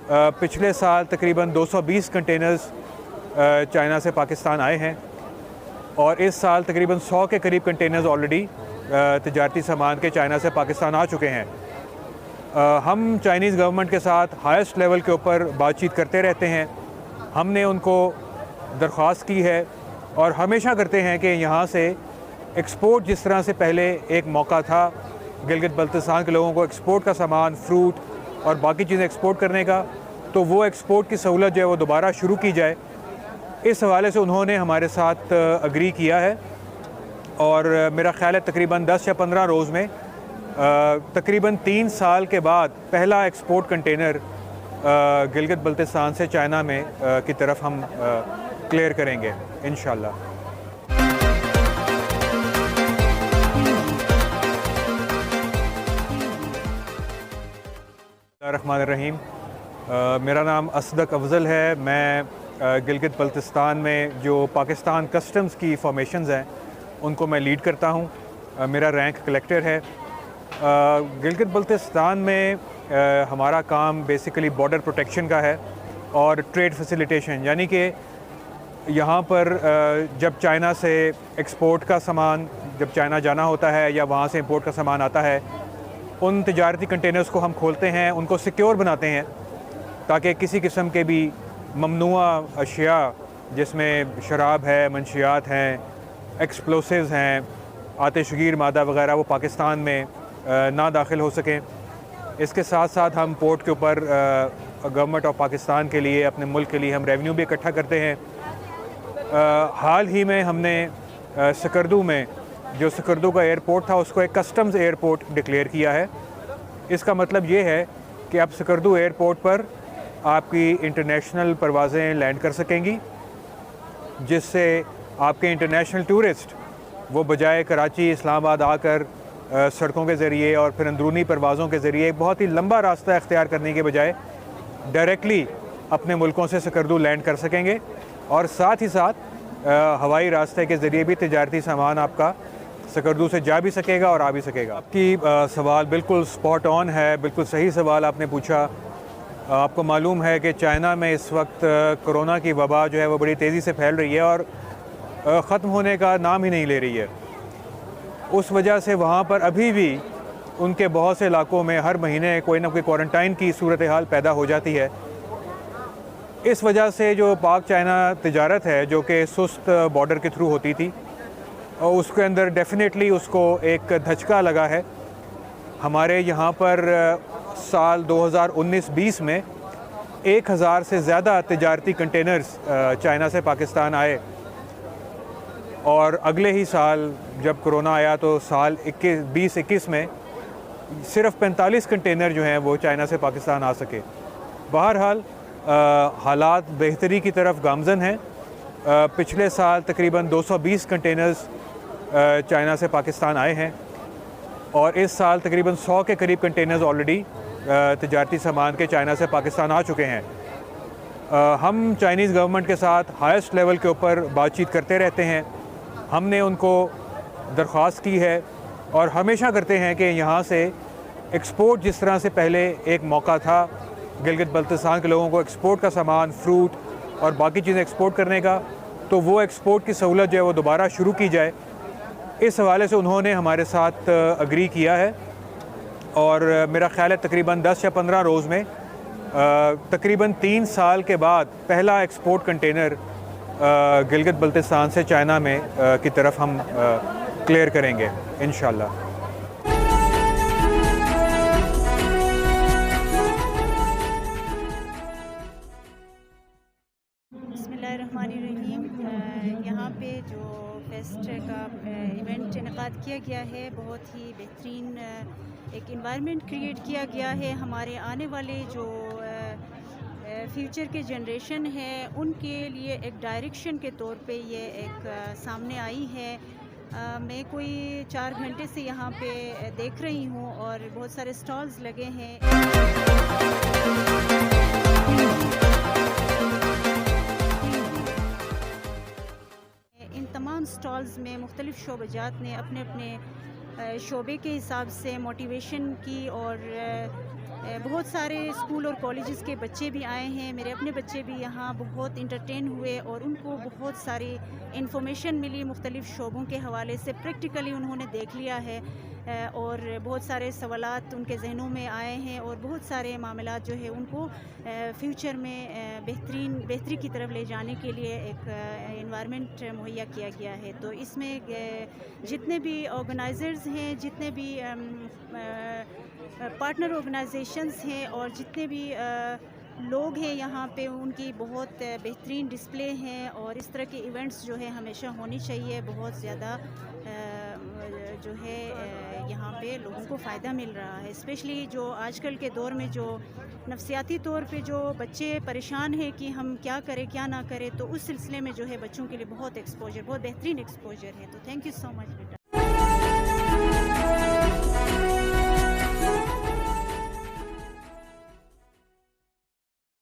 पिछले साल तकरीबन 220 कंटेनर्स चाइना से पाकिस्तान आए हैं और इस साल तकरीबन 100 के करीब कंटेनर्स ऑलरेडी तिजारती सामान के चाइना से पाकिस्तान आ चुके हैं। हम चाइनीज़ गवर्नमेंट के साथ हाईएस्ट लेवल के ऊपर बातचीत करते रहते हैं। हमने उनको दरख्वास्त की है और हमेशा करते हैं कि यहाँ से एक्सपोर्ट, जिस तरह से पहले एक मौका था गिलगित बल्तिस्तान के लोगों को एक्सपोर्ट का सामान, फ्रूट और बाकी चीज़ें एक्सपोर्ट करने का, तो वो एक्सपोर्ट की सहूलत जो है वो दोबारा शुरू की जाए। इस हवाले से उन्होंने हमारे साथ अग्री किया है और मेरा ख्याल है तकरीबन 10 या 15 रोज़ में तकरीबन 3 साल के बाद पहला एक्सपोर्ट कंटेनर गिलगित बल्तिस्तान से चाइना में की तरफ हम क्लियर करेंगे इंशाल्लाह। रहमान रहीम। मेरा नाम असदक अफजल है। मैं गिलगित बल्तिस्तान में जो पाकिस्तान कस्टम्स की फॉर्मेशंस हैं उनको मैं लीड करता हूँ। मेरा रैंक कलेक्टर है। गिलगित बल्तिस्तान में हमारा काम बेसिकली बॉर्डर प्रोटेक्शन का है और ट्रेड फैसिलिटेशन, यानी कि यहाँ पर जब चाइना से एक्सपोर्ट का सामान, जब चाइना जाना होता है या वहाँ से इंपोर्ट का सामान आता है, उन तिजारती कंटेनर्स को हम खोलते हैं, उनको सिक्योर बनाते हैं ताकि किसी किस्म के भी ममनुआ अशिया जिसमें शराब है, मंशियात हैं, एक्सप्लोसिव्स हैं, आतिशगीर मादा वगैरह, वो पाकिस्तान में ना दाखिल हो सकें। इसके साथ साथ हम पोर्ट के ऊपर गवर्नमेंट ऑफ पाकिस्तान के लिए, अपने मुल्क के लिए हम रेवेन्यू भी इकट्ठा करते हैं। हाल ही में हमने सकर्दू में, जो सकर्दू का एयरपोर्ट था, उसको एक कस्टम्स एयरपोर्ट डिक्लेयर किया है। इसका मतलब ये है कि अब सकर्दू एयरपोर्ट पर आपकी इंटरनेशनल परवाज़ें लैंड कर सकेंगी, जिससे आपके इंटरनेशनल टूरिस्ट वो बजाय कराची, इस्लामाबाद आकर सड़कों के ज़रिए और फिर अंदरूनी परवाज़ों के ज़रिए एक बहुत ही लंबा रास्ता इख्तियार करने के बजाय डायरेक्टली अपने मुल्कों से सकर्दू लैंड कर सकेंगे और साथ ही साथ हवाई रास्ते के ज़रिए भी तिजारती सामान आपका सकर्दू से जा भी सकेगा और आ भी सकेगा। आपकी सवाल बिल्कुल स्पॉट ऑन है, बिल्कुल सही सवाल आपने पूछा। आपको मालूम है कि चाइना में इस वक्त कोरोना की वबा जो है वो बड़ी तेज़ी से फैल रही है और ख़त्म होने का नाम ही नहीं ले रही है। उस वजह से वहाँ पर अभी भी उनके बहुत से इलाकों में हर महीने कोई ना कोई क्वारंटाइन की सूरत हाल पैदा हो जाती है। इस वजह से जो पाक चाइना तिजारत है, जो कि सुस्त बॉर्डर के थ्रू होती थी, और उसके अंदर डेफिनेटली उसको एक धचका लगा है। हमारे यहाँ पर साल 2019-20 में 1000 से ज़्यादा तिजारती कंटेनर्स चाइना से पाकिस्तान आए और अगले ही साल जब कोरोना आया तो साल 2021 में सिर्फ 45 कंटेनर जो हैं वो चाइना से पाकिस्तान आ सके। बहरहाल हालात बेहतरी की तरफ गामज़न हैं। पिछले साल तकरीबन 220 कंटेनर्स चाइना से पाकिस्तान आए हैं और इस साल तकरीबन 100 के करीब कंटेनर्स ऑलरेडी तिजारती सामान के चाइना से पाकिस्तान आ चुके हैं। हम चाइनीज़ गवर्नमेंट के साथ हाईएस्ट लेवल के ऊपर बातचीत करते रहते हैं। हमने उनको दरख्वास्त की है और हमेशा करते हैं कि यहाँ से एक्सपोर्ट, जिस तरह से पहले एक मौका था गिलगित बल्तिस्तान के लोगों को एक्सपोर्ट का सामान, फ्रूट और बाकी चीज़ें एक्सपोर्ट करने का, तो वो एक्सपोर्ट की सहूलत जो है वो दोबारा शुरू की जाए। इस हवाले से उन्होंने हमारे साथ अग्री किया है और मेरा ख्याल है तकरीबन 10 या 15 रोज़ में तकरीबन 3 साल के बाद पहला एक्सपोर्ट कंटेनर गिलगित बल्तिस्तान से चाइना में की तरफ हम क्लियर करेंगे इंशाल्लाह। यहाँ पे जो फेस्ट का इवेंट इनकाद किया गया है, बहुत ही बेहतरीन एक इन्वायरमेंट क्रिएट किया गया है। हमारे आने वाले जो फ्यूचर के जनरेशन है उनके लिए एक डायरेक्शन के तौर पे ये एक सामने आई है। मैं कोई 4 घंटे से यहाँ पे देख रही हूँ और बहुत सारे स्टॉल्स लगे हैं। इन तमाम स्टॉल्स में मुख्तलिफ़ शोबजात ने अपने अपने शोबे के हिसाब से मोटिवेशन की और बहुत सारे स्कूल और कॉलेजेस के बच्चे भी आए हैं, मेरे अपने बच्चे भी यहाँ बहुत इंटरटेन हुए और उनको बहुत सारी इन्फॉर्मेशन मिली मुख्तलिफ़ शोबों के हवाले से। प्रैक्टिकली उन्होंने देख लिया है और बहुत सारे सवालात उनके जहनों में आए हैं और बहुत सारे मामलात जो है उनको फ्यूचर में बेहतरी की तरफ ले जाने के लिए एक इन्वायरमेंट मुहैया किया गया है। तो इसमें जितने भी ऑर्गेनाइज़र्स हैं, जितने भी पार्टनर ऑर्गेनाइजेशंस हैं और जितने भी लोग हैं यहाँ पे, उनकी बहुत बेहतरीन डिस्प्ले हैं और इस तरह के इवेंट्स जो है हमेशा होनी चाहिए। बहुत ज़्यादा जो है यहाँ पे लोगों को फ़ायदा मिल रहा है, स्पेशली जो आजकल के दौर में जो नफसियाती तौर पे जो बच्चे परेशान हैं कि हम क्या करें क्या ना करें, तो उस सिलसिले में जो है बच्चों के लिए बहुत बेहतरीन एक्सपोजर है। तो थैंक यू सो मच।